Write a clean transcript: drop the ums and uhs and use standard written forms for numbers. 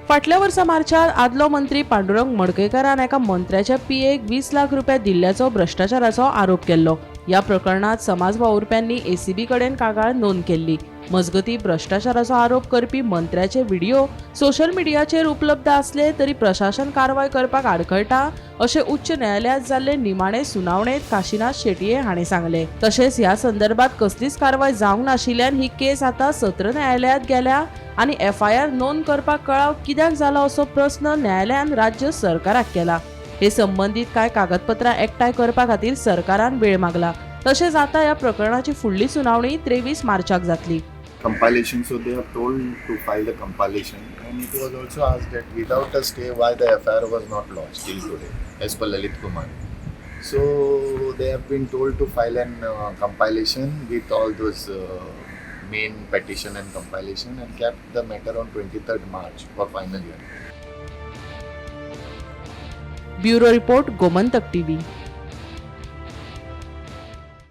फाटल्या वर्सा मार्चात आदलो मंत्री पांडुरंग मडकयकारान एका मंत्र्याच्या पियेक 20 लाख रुपया दिल्ल्याचो भ्रष्टाचाराचो आरोप केल्लो। या प्रकरणात समाज वावुरप्यांनी ACB कडेन कागाळ नोंद केल्ली। मजगती भ्रष्टाचाराचो आरोप करपी मंत्र्याचे व्हिडिओ सोशल मिडियाचेर उपलब्ध असले तरी प्रशासन कारवाय करपाक आडखळटा अशें उच्च न्यायालयात जाल्ले निमाणे सुनावणेत काशीनाथ शेटये हाणें सांगले। तशेंच ह्या संदर्भात कसलीच कारवाय जावंक नाशिल्ल्यान ही केस आतां सत्र न्यायालयात गेल्या आनी FIR नोंद करपाक कळाव कित्याक जालो असो प्रस्न न्यायालयान राज्य सरकाराक केला। हे संबंधित कांय कागदपत्रां एकठांय करपा खातीर सरकारान वेळ मागला। तशेंच आतां ह्या प्रकरणाची फुडली सुनावणी 23 मार्चाक जातली। Compilation, so they have told to file the compilation, and it was also asked that without a stay why the FIR was not launched till today as per Lalit Kumar. So they have been told to file an compilation with all those main petition and compilation and kept the matter on 23rd March for final hearing. Bureau report Gomantak TV।